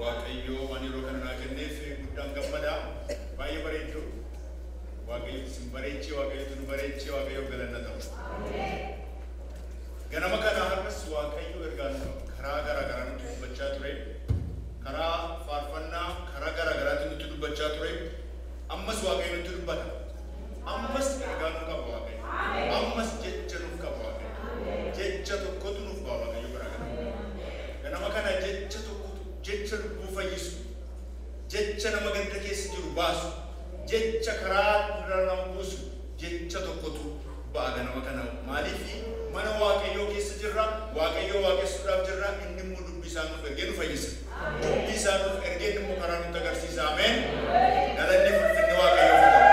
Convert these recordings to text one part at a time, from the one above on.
waaqayyo waan yeroo kana naa kenneef guddaan gammada baay'ee bareedu waaqayyo isin bareechee waaqayyo nu bareechee waaqayyo galanna ta'u ganama kana har'as waaqayyo ergaan karaa garaa nutti dubbachaa ture karaa faarfannaa karaa garaa nutti dubbachaa ture ammas waaqayyo nutti dubbata ammas ergaan nu qaba waaqayyo ammas jecha nuuf qaba waaqayyo jecha tokkotu nuuf qaba waaqayyo garaa ganama kana jecha lubbuu fayyisu jecha nama ganda keessa jiru baasu jecha karaa irra nama buusu jecha tokkotu ba'a ganama kana maaliif mana waaqayyoo keessa jirra waaqayyoo waaqessuudhaaf jirra inni immoo dubbii isaa nuuf ergee nu fayyisa dubbii isaa nuuf ergee immoo karaa nutti agarsiisa ameen galanni fulfinni waaqayyoo fudhata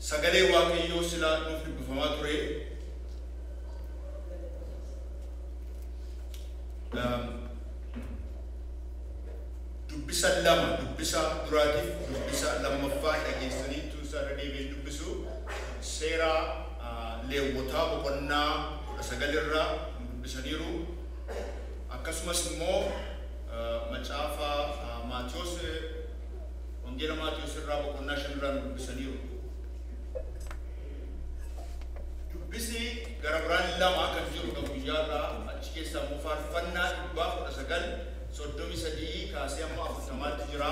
sagalee waaqayyoo silaa nuuf dubbifamaa ture dubbisa lama dubbisa duraatiif dubbisa lammaffaa dhageessanii tuusaarra deebiin dubbisu seera leewwotaa boqonnaa 19 irraa dubbisaniiru akkasumas immoo macaafa Maatiyos wangeela Maatiyos irraa boqonnaa 5 irraa dubbisaniiru dubbisi gara biraan lama kan jiru guyyaarraa achi keessaa immoo faarfannaa 193 kaasee amma 40 jira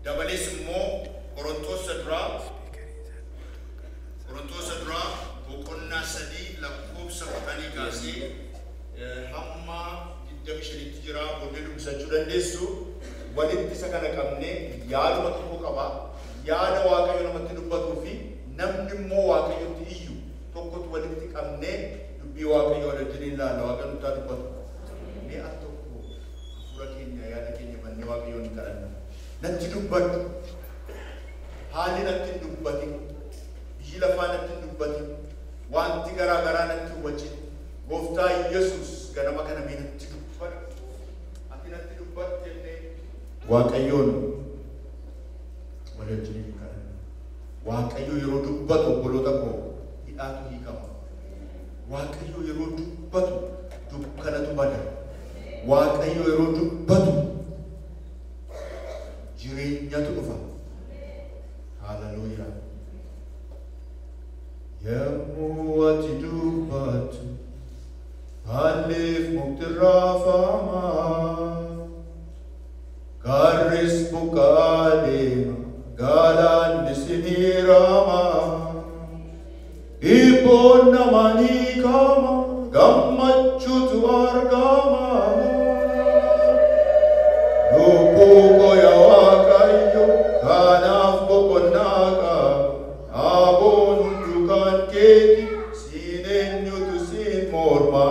dabalees immoo Qorontos duraa boqonnaa 3 lakkoofsa 10 kaasee hamma 25 jira booddee dubbisachuu dandeessu walitti isa kana qabnee yaaduma tokko qaba yaada waaqayyo namatti dubbatuu fi namni immoo waaqayyotti iyyu tokkotu walitti qabnee dubbii waaqayyo waliin ilaala waaqayyo nutti dubbatu ni tokko hafuura keenya yaada keenya mannee waaqayyoon kadhanna natti dubbatu haalli natti dubbati biyyi lafaa natti dubbati wanti garaa natti wajjin gooftaa Yesuus ganama kana natti dubbatu ati natti dubbatu jennee waaqayyoon waliin kadhanna waaqayyo yeroo dubbatu obboloota koo hidhaatu hiikama waaqayyo yeroo dubbatu dukkanatu bada waaqayyo yeroo dubbatu jireenyatu dhufa haleluuyaa yemmuu ati dubbatu haalliif mukti raafama gaarris buqqaa deema galaanni siniirama Ibon namani kama gammachuutu argama lubbu koya waaqayyo kanaaf boqonnaa qaba aboon hundukaan keeti siin eenyutu siin morma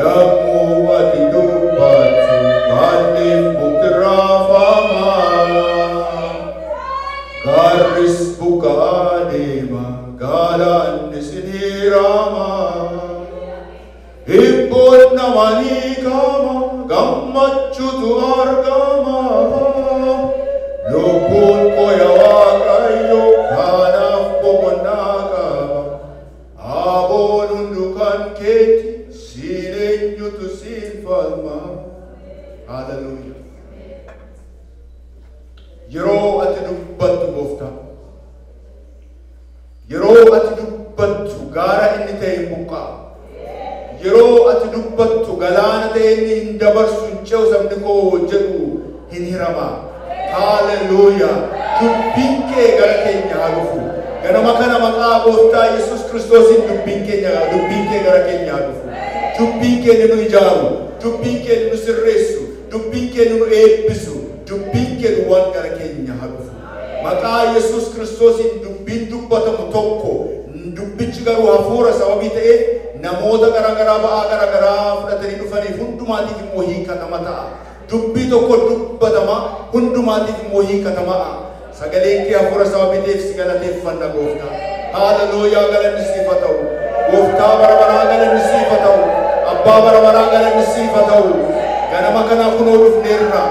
yommuu ati dubbatu haalliif mukti raafama gaarris buqqaa deema galaanni siniirama ibboon namanii kama gammachuutu argama lubbuun koya waaqayyo kanaaf boqonnaa qaba aboon hundukaan keeti siin eenyutu siin falma haleluuyaa yeroo ati dubbattu gooftaa yeroo ati dubbattu gaara inni ta'e buqqaa yeroo ati dubbattu galaana ta'e inni hin dabarsu hin ce'u sabni koo jedhu hin hirama haleluuyaa dubbiin kee gara keenya haa dhufu ganama kana maqaa gooftaa Yesuus Kiristoosiin dubbiin kee gara keenya haa dhufu dubbiin kee nu ijaaru dubbiin kee nu sirreessu dubbiin kee nu eebbisu dubbiin kee waan gara keenya haa dhufu maqaa Yesuus Kiristoosiin dubbiin dubbatamu tokko dubbichi garuu hafuura sababii ta'eef namoota garaa ba'aa garaa fudhatanii dhufaniif hundumaatiif immoo hiikatama ta'a dubbii tokko dubbatama hundumaatiif immoo hiikatama sagaleen kee hafuura sababii ta'eef si galateeffanna gooftaa haleluuyaa galanni siif haa ta'u gooftaa bara baraa galanni siif haa ta'u abbaa bara baraa galanni siif haa ta'u ganama kana kunoo dhufneerra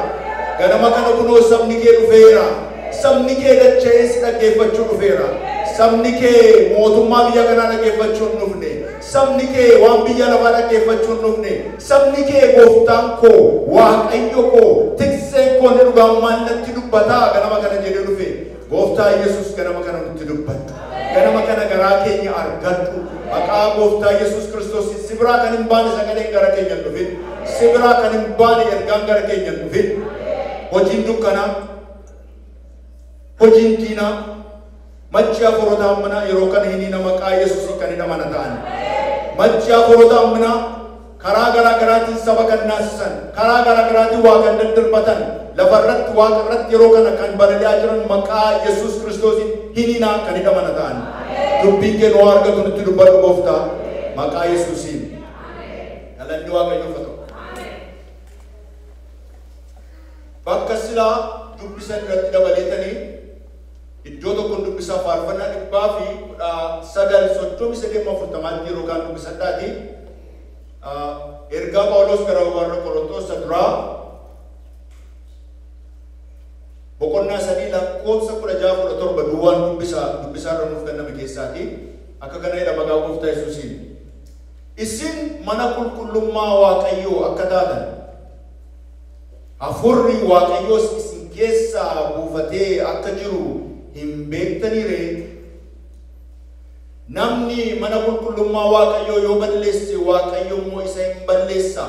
ganama kana kunoo sabni kee dhufeera sabni kee dachee si dhaggeeffachuu dhufeera. Sabni kee mootummaa biyya kanaa dhaggeeffachuu hin dhufne. Sabni kee waan biyya lafaa dhaggeeffachuu hin dhufne. Sabni kee gooftaan koo waaqayyo koo tikseen koo ni dhugaammaan natti dubbataa ganama kana jedhee dhufe. Gooftaa Yesuus ganama kana nutti dubbatu. Ganama kana garaa keenya argadhu. Maqaa gooftaa Yesuus Kiristoos si biraa kan hin baane sagaleen gara keenya dhufin. Si biraa kan hin baane ergaan gara keenya dhufin. Hojiin dukkanaa, hojiin diinaa, machi afurota ammanaa yeroo kana hiniina maqaa Yesuusii kan hidhamana ta'an. Machi afurota ammanaa karaa garaa garaatiin saba kan naasisan, karaa garaa garaatiin waa kan daddarbatan, lafarratti waaqa irratti yeroo kana kan balali'aa jiran maqaa Yesuus Kiristoosiin hiniinaa kan hidhamana ta'an. Dubbiin kee nu argatu nutti dubbadhu gooftaa maqaa Yesuusiin. Galanni Waaqayyoof haa ta'u. Bakka silaa dubbisan irratti dabaleetanii iddoo tokkoon dubbisaa faarfannaa 19:33 yeroo kaan dubbisadhaati. Ergaa Phaawulos gara warra Qorontos duraa boqonnaa 3 lakkoofsa 16-17 duwwaan dubbisaa irra nuuf kenname keessaati. Akka kana jedha maqaa gooftaa Yesuusiin. Isin mana qulqullummaa Waaqayyoo akka taatan Hafuurri Waaqayyoos isin keessaa buufatee akka jiru hin beektanii ree? Namni mana qulqullummaa Waaqayyoo yoo balleesse Waaqayyo immoo isa hin balleessa.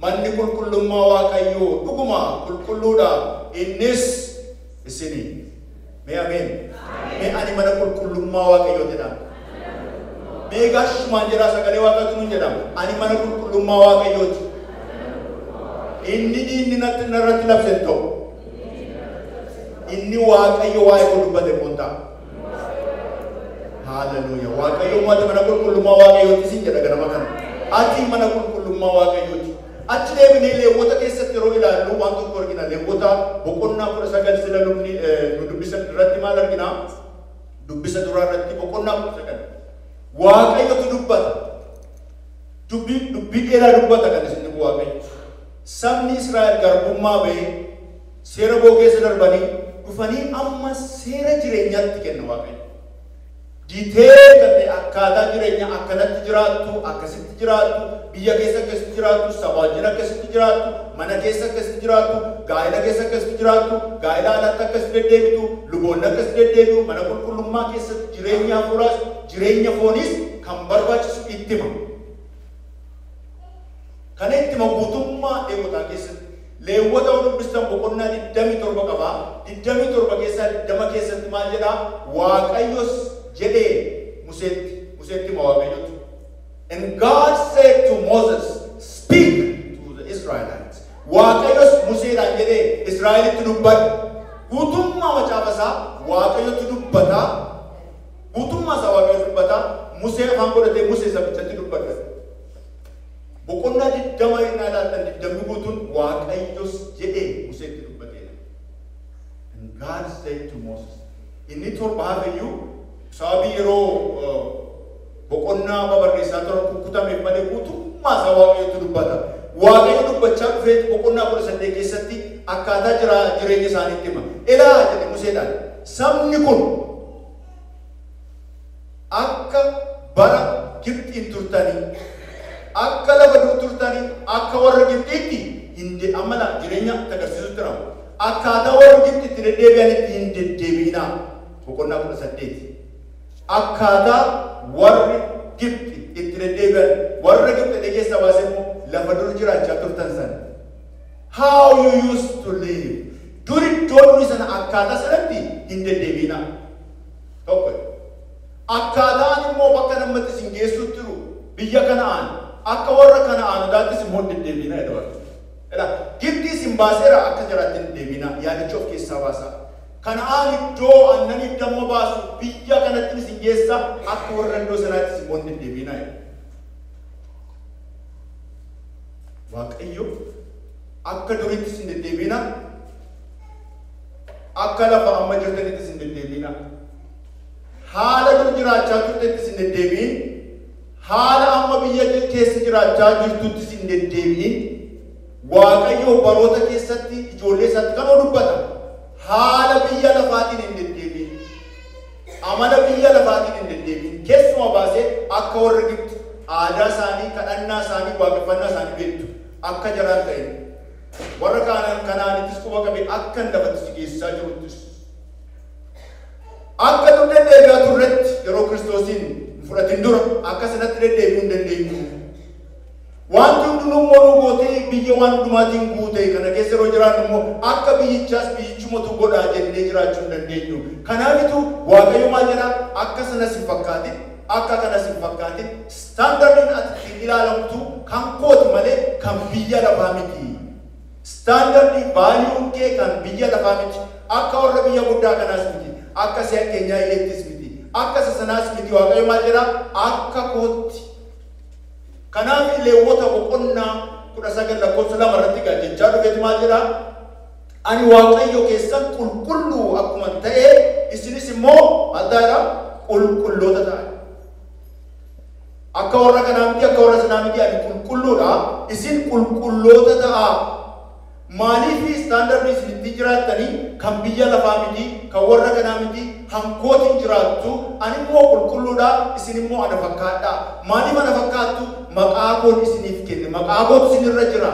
Manni qulqullummaa Waaqayyoo dhuguma qulqulluudha. Innis isinii. Mee ameen. Mee ani mana qulqullummaa Waaqayyoo jedhama. Mee gaashumaan jedhaa sagalee Waaqayyootu nuun jedhama. Ani mana qulqullummaa Waaqayyooti. Inni narratti labsen ta'u. Inni Waaqayyo waa'ee koo dubbate kun ta'a. Hallelujah. Waaqayyo uummata mana qulqullummaa Waaqayyooti siin jedha ganama kana. Ati mana qulqullummaa Waaqayyooti. Achi deebinee Lewwota keessatti yeroo ilaallu waan tokko argina. Lewwota boqonnaa 19 sila nu dubbisan irratti maal argina? Dubbisa duraa irratti boqonnaa 19. Waaqayyotu dubbata. Dubbii dheeraa dubbata kan isin dhibu Waaqayyo. Sabni Israa'el garbummaa ba'ee seera boo keessa darbanii dhufanii amma seera jireenyaatti kenna Waaqayyo. Diitee kan akkaataa jireenya akkanatti jiraattu, akkasitti jiraattu, biyya keessa akkasitti jiraattu, saba wajjin akkasitti jiraattu, mana keessa akkasitti jiraattu, gaa'ela keessa akkasitti jiraattu, gaa'ela alatti akkasitti deddeebitu, luboonni akkasitti deddeebi'u, mana qulqullummaa keessatti jireenya hafuuraas, jireenya fooniis kan barbaachisu itti hima. Kana itti hima guutummaa Lewwotaa keessatti. Lewwota dubbistan boqonnaa 27 qaba. 27 keessaa 20 keessatti maal jedha? Waaqayyos jedhee Museetti hima Waaqayyotu. And God said to Moses, speak to the Israelites. Waaqayyos Museedhaan jedhee Israa'elitti dubbata. Guutummaa macaafasaa Waaqayyotu dubbata. Guutummaa isaa Waaqayyotu dubbata. Musee afaan godhatee Musee sabichatti dubbata. Boqonnaa 20 innaa ilaaltan 20 guutuun Waaqayyos jedhee Museetti dubbateera. And God said to Moses. Inni torba hafeyyuu sababii yeroo boqonnaa babarreessaa turan kukkutameef malee guutummaa isaa Waaqayyotu dubbata. Waaqayyo dubbachaa dhufee boqonnaa 18 keessatti akkaataa jireenya isaaniitti hima. Ilaa jedhe Museedhaan sabni kun akka bara Gibxiin turtanii akka lafa turtanii akka warra Gibxiitti hin amala jireenya agarsiisutti jira. Akkaataa warra Gibxiitti deddeebi'anitti hin deddeebi'inaa. Boqonnaa 18. Akkaataa warri Gibxi itti deddeebi'an warra Gibxi keessaa baasee immoo lafa dur jiraachaa turtan sana. How you used to live. Duri doonii sana akkaataa sanatti hin deddeebi'inaa. Tokko. Akkaataan immoo bakka namatti isin geessuutti jiru biyya Kana'aan akka warra Kana'aanotaattis immoo deddeebi'inaa jedhama. Gibxi isin baaseera akka jiraatti deddeebi'inaa yaadicha of keessaa baasaa. Kana'aan iddoo annani damma baasu biyya kanatti isin geessa akka warra iddoo sanaatti isin immoo deddeebi'inaa. Waaqayyo akka duriitti isin deddeebi'inaa. Akka lafa amma jirtanitti isin deddeebi'inaa. Haala dur jiraachaa turtetti isin deddeebi'in. Haala amma biyya keessa jiraachaa jirtutti isin deddeebi'in. Waaqayyo baroota keessatti ijoollee isaatti kan dubbata. haala biyya lafaatiin hin deddeebiin. Amala biyya lafaatiin hin deddeebiin. Keessuma baasee akka warra Gibxi aadaa isaanii, kadhannaa isaanii, waaqeffannaa isaanii beektu. Akka jaraan ta'e. Warra kanaanittis quba qabee akka hin dabattisi geessisaa jiruttis. Akka nu deddeebi'aa turretti yeroo Kiristoosiin fudhatin dura akka sanatti deddeebi'uu hin dandeenyu. Wanti hundinuu immoo gootee biyya waan hundumaatiin guute kana keessa yeroo jiraannu immoo akka biyyichaas biyyichumatu godhaa jennee jiraachuu hin dandeenyu. Kanaafitu Waaqayyo maal jedhaa akka sanas hin fakkaatin, akka kanas hin fakkaatin, staandardiin ati ittiin ilaalamtu kan kooti malee kan biyya lafaa miti. Staandardii vaaliyuun kee kan biyya lafaa miti. Akka warra biyya guddaa kanaas miti. Akka si'a keenyaa ileettis miti. Akka sanaas miti. Waaqayyo maal jedhaa akka kootti. Kanaaf Lewwota boqonnaa 19:2 irratti jechaa dhufeetu maal jedhaa? Ani Waaqayyo keessan qulqulluu akkuma ta'e isinis immoo addaadha qulqulloota ta'an. Akka warra kanaa miti, akka warra sanaa miti, ani qulqulluudha. Isin qulqulloota ta'a. Maaliif staandardii isin itti jiraattanii kan biyya lafaa miti, kan warra kanaa miti, hankootiin jiraattu. Ani immoo qulqulluudha, isin immoo ana fakkaadha. Maaliif ana fakkaattu? Maqaa koon isiniif kenne. Maqaa kootu isinirra jira.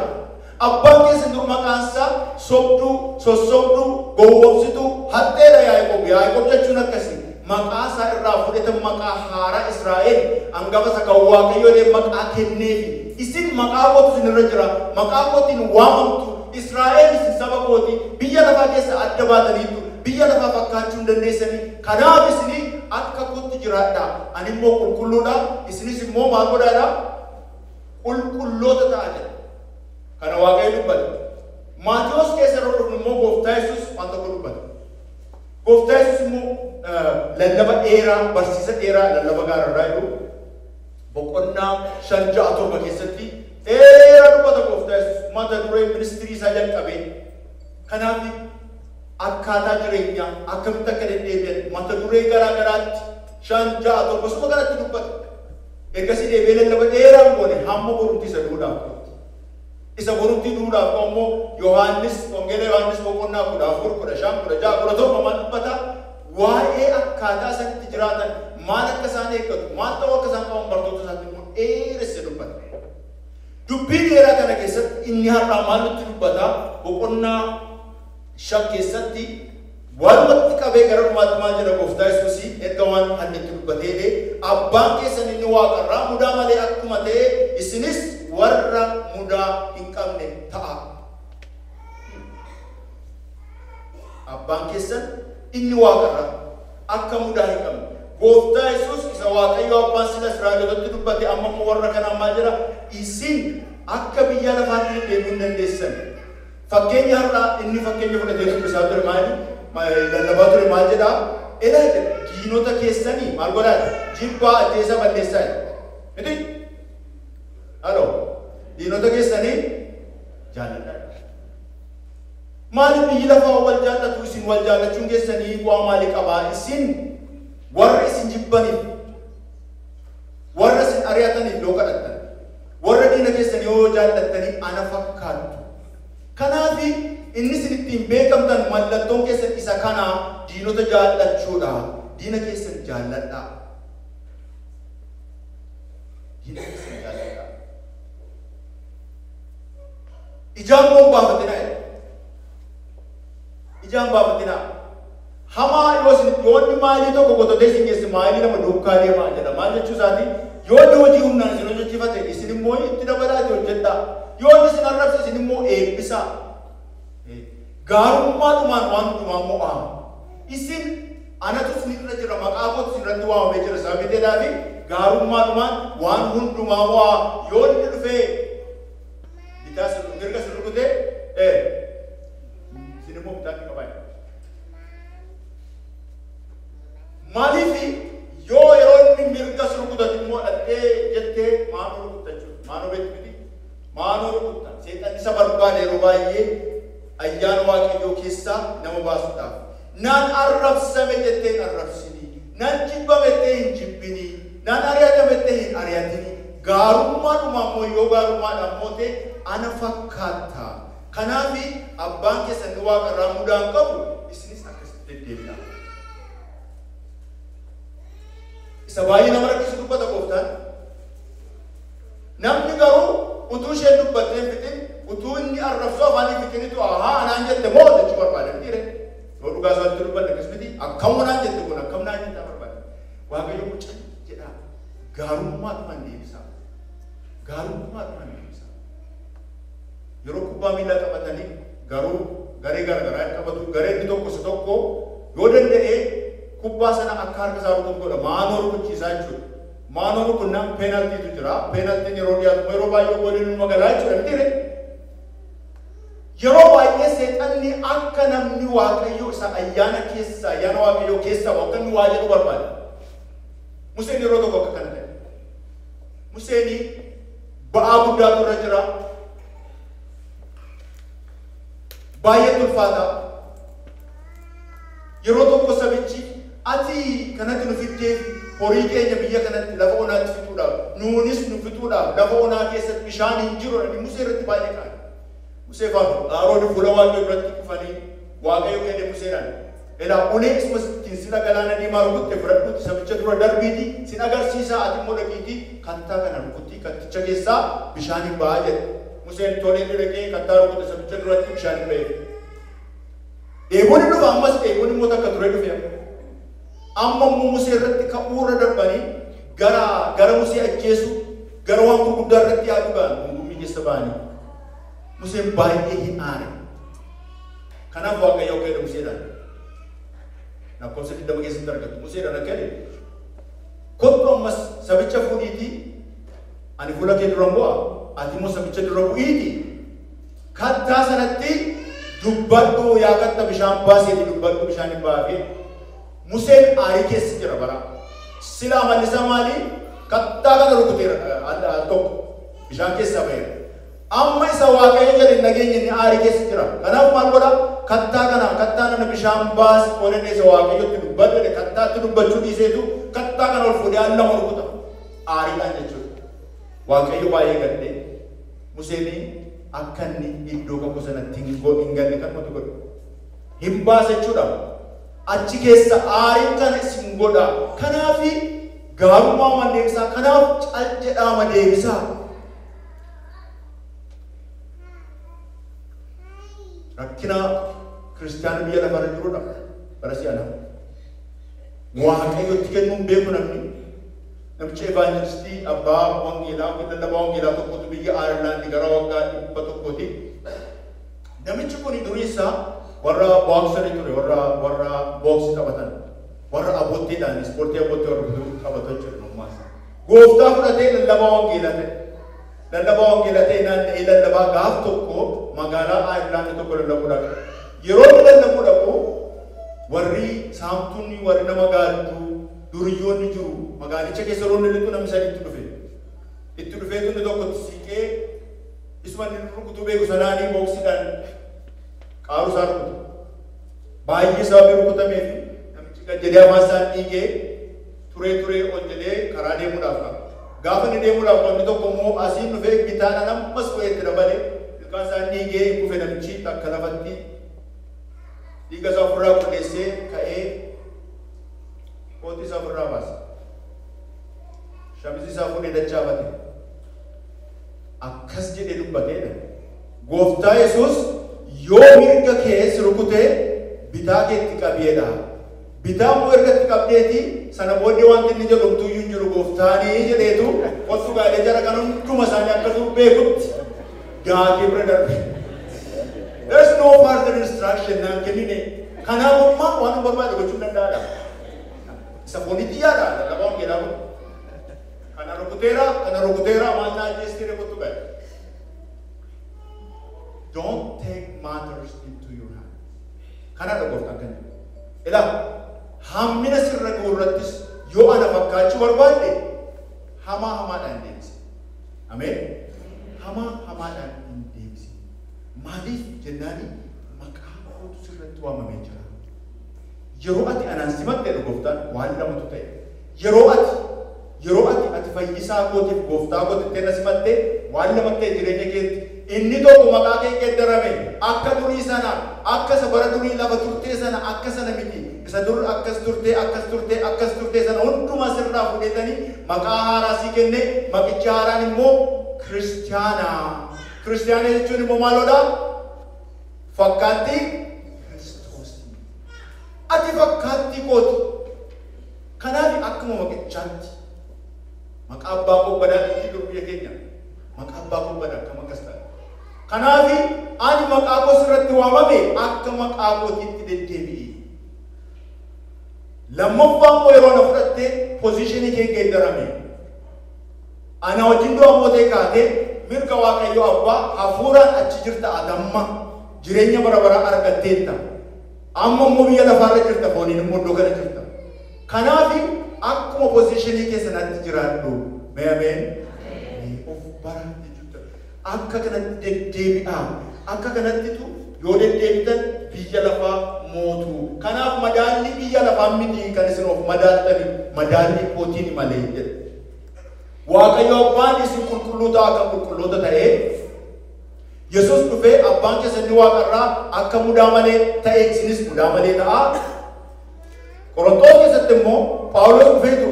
Abbaan keessan dur maqaansaa sobduu, sossobduu, gowwoomsituu, hatteedha Yaaqoob. Yaaqoob jechuun akkasii. Maqaa isaa irraa fudhatan maqaa haaraa Israa'el hangafa isa kan Waaqayyoon maqaa kenneefi. Isin maqaa kootu isinirra jira. Maqaa kootiin waamamtu. Israa'el isin saba kooti. Biyya lafaa keessa adda baataniitu. Biyya lafaa fakkaachuu hin dandeessanii. Kanaaf isinii akka kootti jiraadha. Ani immoo qulqulluudha. Isinis immoo maal godhaadha? Qulqulloota ta'a jedha. Kana Waaqayyo dubbata. Maatiyos keessa yeroo dhufnu immoo Gooftaa Yesuus waan tokko dubbata. Gooftaa Yesuus immoo lallaba dheeraa, barsiisa dheeraa lallaba gaararraa jiru. Boqonnaa 5-6 keessatti dheeraa dubbata Gooftaa Yesuus. Mata duree ministirii isaa jalqabee. Kanaaf akkaataa jireenyaa akkamitti akka deddeebi'an mata duree garaa garaatti 5-6 suma kanatti dubbata. Eegasii deebi'ee lallaba dheeraan goone hamma borumtii isa duudhaaf. Isa borumtii duudhaaf immoo Yohaannis, Wangeela Yohaannis boqonnaa 14, 15, 16, 17 maal dubbata? Waa'ee akkaataa isaatti jiraatan maal akka isaan eeggatu, maal ta'uu akka isaan qaban bartoota isaatti immoo dheeresse dubbata. Dubbii dheeraa kana keessatti inni har'aa maal nutti dubbata? Boqonnaa 5 keessatti walumatti qabee gara dhumaatti maal jedha Gooftaa Yesuus erga waan hannitti dubbatee abbaan keessan inni waaqarraa mudaa malee akkuma ta'e isinis warra mudaa hin qabne ta'a. Abbaan keessan inni waaqarraa akka mudaa hin qabne. Gooftaa Yesuus isa Waaqayyo abbaan sila Israa'elootatti dubbate amma immoo warra kanaan maal jedha? Isin akka biyya lafaatti deemuu hin dandeessan. Fakkeenya har'aa inni fakkeenya fudhatee dubbisaa ture maali? Lallabaa ture maal jedhaa? Elaa diinota keessanii maal godhaa? Jibbaa ajjeesa balleessaa. Miti? Haloo? Diinota keessanii jaalladhaa. Maali biyyi lafaa wal jaallatu isin wal jaallachuun keessanii bu'aa maalii qabaa? Isin warra isin jibbaniif, warra isin ari'ataniif yoo kadhattan, warra diina keessanii yoo jaallattanii ana fakkaattu. Kanaaf inni isin ittiin beekamtan mallattoon keessan isa kana diinota jaallachuudha. Diina keessan jaalladhaa. Diina keessan jaalladhaa. Ijaan moo baafatinaa? Ijaan baafatinaa. Hamaa yoo inni maalii tokko qotatee isin keessi maalii nama duukaa deemaa jedha. Maal jechuu isaati? Yoo inni hojii humnaan isin hojjechiifate isin immoo itti dabalaati hojjedhaa. Yoo inni isin arrabse isin immoo eebbisaa. Gaarummaadhumaan waan hundumaa mo'aa. Isin anatu isinirra jira maqaa kootu isinirratti waamamee jira sababii ta'eedhaafi gaarummaadhumaan waan hundumaa mo'aa. Yoo inni dhufee bitaa mirga isin rukutee isin immoo bitaa inni qabaa. Maaliif yoo yeroo inni mirga isin rukutate immoo dhattee jettee maanoo rukutta jechuudha. Maanoo beektu miti? Maanoo rukutta. Seexanni isa barbaade yeroo baay'ee ayyaana Waaqayyoo keessaa nama baasuudhaaf. Nan arrabsame jettee hin arrabsinii. Nan jibbame jettee hin jibbinii. Nan ari'atame jettee hin ari'atinii. Gaarummaadhumaan immoo yoo gaarummaadhaan moote ana fakkaata. Kanaaf abbaan keessan waaqarraa mudaan qabu isin Sabayi nama rakkisi dubbata gooftaan. Namni garuu utuu isheen dubbattee fitin utuu inni arrabsoo afaanii fitinitu ahaa anaan jette moo jechuu barbaadan dhiire. Yoo dhugaa isaatti dubbanne akkasumatti akkam anaan jette kun akkam naan jettaa barbaadan. Waaqayyo mucaa jedhaa gaarummaadhumaan deebisaa. Gaarummaadhumaan deebisaa. Yeroo kubbaa miilaa taphatanii garuu garee garagaraa taphatu gareen tokko isa tokko yoo danda'ee kubbaa sana akka harka isaa rukutu godha maanoo rukuchiisaa jechuudha. Maanoo rukunnaan peenaltiitu jira. Peenaltiin yeroo dhiyaatu yeroo baay'ee gooliin magaalaa jechuudha miti. Yeroo baay'ee seexanni akka namni waaqayyo isa ayyaana waaqayyo keessa akka inni waa jedhu barbaada. Museen yeroo tokko akka kana ta'e. Museen ba'aa guddaatu irra jira. Baay'ee ulfaata. Yeroo tokko sabichi ati kanatti nu fiddee horii keenya biyya kanatti lafa onaatti fixuudhaaf nuunis nu fixuudhaaf lafa onaa keessatti bishaan hin jiru jedhanii Musee irratti baay'ee qaali. Musee faatu Aroon fuula Waaqayyoo biratti kufanii Waaqayyo kenne Museedhaan elaa ulee isumas ittiin sila galaana diimaa rukutte fudhadhuuti sabicha dura darbiiti sin agarsiisaa ati immoo dhaqiitii kattaa kana rukutti katticha keessaa bishaan hin ba'aa jedhe. Museen tolee dhaqee kattaa rukutte sabicha duratti bishaan hin ba'e. Eeboonni dhufa ammas eeboonni immoo takka ture dhufe amma immoo Musee irratti ka'uura darbanii gara Musee ajjeesu gara waan gurguddaa irratti yaadu ga'an gungummii keessa ba'anii Museen baay'ee hin aare. Kanaaf Waaqayyo kenne Museedhaan lakkoofsa 20 keessatti argattu Museedhaan akka jedhe kottu ammas sabicha fuudhiitii ani fuula kee dura bu'a ati immoo sabicha dura bu'iitii kattaa sanatti dubbadhu yaa katta bishaan baaseeti dubbadhu bishaan hin baafee. Museen aarii keessa jira bara. Silaa mallisa maali? Kattaa kana rukuteera tokko bishaan keessaa ba'eera. Amma isa Waaqayyo jedhe nageenya inni aarii keessa jira. Kanaaf maal godha? Kattaa kana bishaan baas oolenne isa Waaqayyotti dubbadhu jedhe kattaatti dubbachuu dhiiseetu kattaa kana ol fuudhee allama rukuta. Aariidhaan jechuudha. Waaqayyo baay'ee gadde. Museen akka inni iddoo kakuu sanatti hin galle kan matu godhu. Hin baasa jechuudha. Achi keessa aariin kana isin godha. Kanaaf gaarummaa deebisaa. Kanaaf cal jedhama deebisaa. Rakkina kiristaana biyya lafarra jirudha. Bara si'ana. Waaqayyotti kennuun beeku namni. Namicha evaanjelistii abbaa wangeelaa lallabaa wangeelaa tokkotu biyya Ayirlaandii gara waggaa 100ti. Namichi kun durii isaa warra booksarii ture warra booksii taphatan warra aboottiidhaan ispoortii abootti warra taphatan jedhu gooftaa fudhatee lallabaa wangeelaa ta'e naanna'ee lallabaa gaaf tokko magaalaa Ayirlaandii tokko lallabuudhaaf yeroo inni lallabuu dhaqu warri saamtuunni warri nama gaaddu duriyyoonni jiru magaalicha keessa roonni lixu namni sadi itti dhufee tunni tokkotti siiqee isuma inni rukutuu beeku sanaanii booksiidhaan qaaru isaa rukutu. Baay'ee sababii rukutameef namichi gad jedhee afaan isaan dhiigee turee ol jedhee karaa deemuudhaaf qaba. Gaafa inni deemuudhaaf wanti tokko immoo asiin dhufee bitaana ammas qo'eetti dabalee ilkaan isaan dhiigee kufe namichi takka lafatti dhiiga isaa ofirraa qulleessee ka'ee kootii isaa ofirraa baase. Shamisi isaa fuudhee dachaafate. Akkas jedhee dubbateedha. Gooftaa Yesuus yoo mirga keessa rukutee bitaa keetti qabeedha. Bitaa immoo ergatti qabdeeti sana booddee wanti inni jedhu tuyyuu hin jiru gooftaanii jedheetu kottu gaadhee jara kan hunduma isaanii akkasuma beekutti gaatee bira darbe. There's no further instruction naan kennine. Kanaaf ammaa waan barbaade gochuu danda'aadha. Isa foonitti yaada lallabaa wangeelaa kun. Kana rukuteera maal naa jeestire kottu gaadhe. Don't take matters into your hand. Kana gooftaan kan jedhu. Ilaa hammina sirra gurrattis yoo ana fakkaachuu barbaadde hamaadhaan deebisi. Ameen. Hamaadhaan hin deebisi. Maaliif jennaani maqaa kootu sirratti waamamee jira. Yeroo ati anaan simatte gooftaan waan lamatu ta'e. Yeroo ati fayyisaa kootiif gooftaa kootitti na simatte waan lama ta'e jireenya keetti. Inni tokko maqaa kee geeddarame akka durii sana akka isa bara durii lafa turtee sana akka sana miti isa dur akkas turte sana hunduma sirraa fudhatanii maqaa haaraa si kenne maqicha haaraan immoo Kiristiyaana. Kiristiyaana jechuun immoo maalodha? Fakkaattii Kiristoos. Ati fakkaattii kooti. Kanaaf akkuma maqichaatti maqaa abbaa koo badaa itti dur biyya keenya maqaa abbaa koo badaa akkam akkas ta'a. Kanaaf ani maqaa koo sirratti waamame akka maqaa kootiitti deddeebi'e. Lammaffaan koo yeroo na fudhattee pozishinii kee geeddarame. Ana wajjin du'a mootee kaatee mirga Waaqayyoo abbaa hafuuraan achi jirta adamma jireenya bara baraa argatteetta. Amma immoo biyya lafaarra jirta fooniin immoo iddoo kana jirta. Kanaaf akkuma pozishinii kee sanatti jiraadhu. Meemeen of baraate jirta. Akka kanatti deddeebi'aa. Akka kanattitu yoo deddeebitan biyya lafaa mootu. Kanaaf madaalli biyya lafaa miti kan isin of madaaltani madaalli kootiin malee jedhe. Waaqayyo abbaan isin qulqulluu ta'a akka qulqulloota ta'ee Yesuus dhufee abbaan keessan ni waaqarraa akka mudaa malee ta'e isinis mudaa malee ta'a. Qorontoos keessatti immoo Phaawulos dhufeetu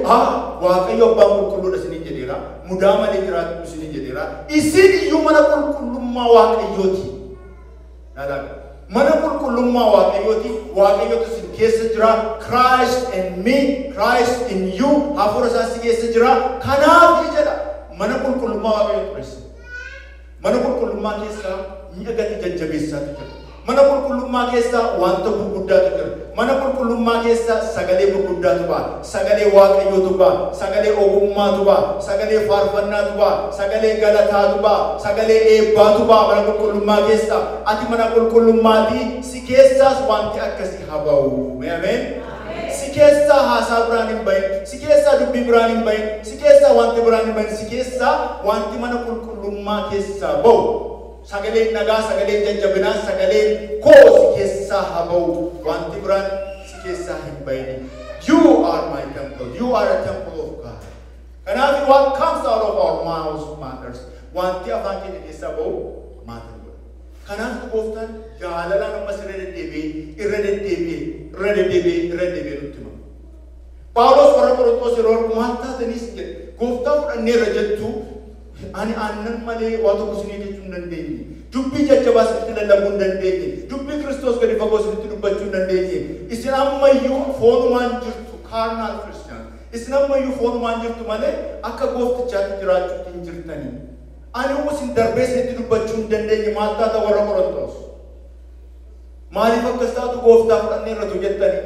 Waaqayyo abbaan qulqulluudha isinii jedheera mudaa malee jiraatu isinii jedheera isin iyyuu mana qulqullummaa Waaqayyooti. Mana qulqullummaa Waaqayyooti. Waaqayyotu isin keessa jira. Christ in me, Christ in you. Hafuura isaa si keessa jira. Kanaaf jedha mana qulqullummaa Waaqayyoo xureessa. Mana qulqullummaa keessaa mi'a gati jajjabeessaatu jira. Mana qulqullummaa keessaa wanta gurguddaatu jira. Mana qulqullummaa keessaa sagalee gurguddaatu ba'a. Sagalee Waaqayyootu ba'a. Sagalee ogummaatu ba'a. Sagalee faarfannaatu ba'a. Sagalee galataatu ba'a. Sagalee eebbaatu ba'a mana qulqullummaa keessaa. Ati mana qulqullummaatii si keessaas wanti akkasii haa ba'u. Ameen. Si keessaa haasaa biraan hin bahin. Si keessaa dubbii biraan hin bahin. Si keessaa wanti biraan hin bahin. Si keessaa wanti mana qulqullummaa keessaa ba'u. Sagaleen nagaa, sagaleen jajjabinaa, sagaleen koo si keessaa haa ba'u. Wanti biraan si keessaa hin bahin. You are my temple. You are a temple of God. Kanaaf what comes out of our mouths matters. Wanti afaan keenya keessaa ba'u maata. Kanaaf gooftaan jaalalaan ammas irra deddeebi'ee nutti hima. Phaawulos warra Qorontoos yeroo argu maal taataniis jedhe gooftaa fudhannee irra jettu ani aannan malee waa tokko isinii jechuu hin dandeenye. Dubbii jajjabaa isinitti lallabuu hin dandeenye. Dubbii Kiristoos gadi fagoo isinitti dubbachuu hin dandeenye. Isin ammayyuu foonumaan jirtu carnal Christian. Isin ammayyuu foonumaan jirtu malee akka gooftichaatti jiraachuutti hin jirtanii. Ani isin darbee isinitti dubbachuu hin dandeenye maal taata warra Qorontoos. Maaliif akkas taatu gooftaa fudhannee irratu jettanii?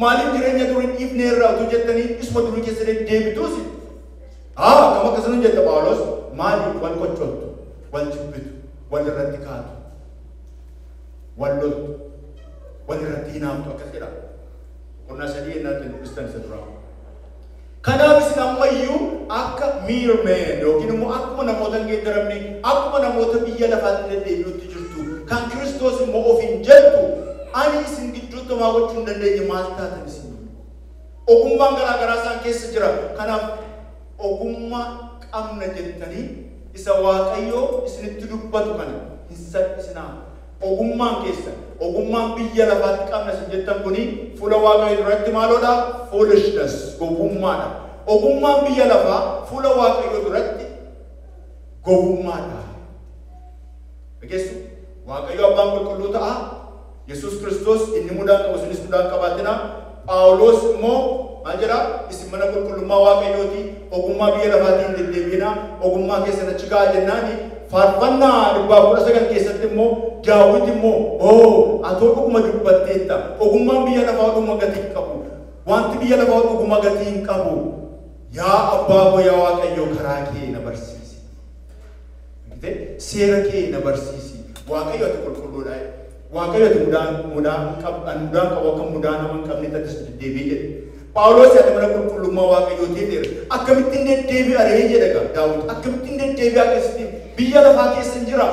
Maaliif jireenya durii dhiifnee irratu jettanii isuma durii keessa deddeebituus? Akkam akkasuma jetta Phaawulos maaliif wal qoccootu, wal jibbitu, wal irratti kaatu, wal loltu, wal irratti hinaaftu akkas jedha. Qonnaa sadii ennaatti dubbistan isa duraa. Kanaaf isin ammayyuu akka mere men yookiin immoo akkuma namoota hin geeddaramne akkuma namoota biyya lafaatti deddeebi'utti jirtu kan Kiristoos immoo of hin jettu ani isin gidduutti homaa gochuu hin dandeenye maal taatan isin. Ogummaan garaa garaa isaan keessa jira. Kanaaf ogummaa qabna jettanii isa Waaqayyoo isinitti dubbatu kana hin salphisinaa. Ogummaan keessa ogummaan biyya lafaatti qabna isin jettan kuni fuula Waaqayyoo duratti maalodha? Foolishness, gowwummaadha. Ogummaan biyya lafaa fuula Waaqayyoo duratti gowwummaadha. Dhageessu Waaqayyoo abbaan qulqulluu ta'a. Yesuus Kiristoos inni mudaan qabu isinis mudaan qabaatina. Phaawulos immoo maal jedha? Isin mana qulqullummaa Waaqayyooti. Ogummaa biyya lafaatiin deddeebiina. Ogummaa keessan achi gahaa jennaani. Faarfannaa 19 keessatti immoo Daawit immoo atoo dhuguma dubbatteetta. Ogummaan biyya lafaa dhuguma gatii hin qabu. Wanti biyya lafaa dhuguma gatii hin qabu. Yaa abbaa koo yaa Waaqayyoo karaa kee na barsiisi. Seera kee na barsiisi. Waaqayyo ati qulqulluudha. Waaqayyo ati mudaan qabu akka mudaan nama hin qabne tattis deddeebi'ee jedhe. Phaawulos ati mana qulqullummaa Waaqayyootii jedheera. Akkamittiin deddeebi'aree jedha Daawit. Akkamittiin deddeebi'aa keessatti biyya lafaa keessa hin jira.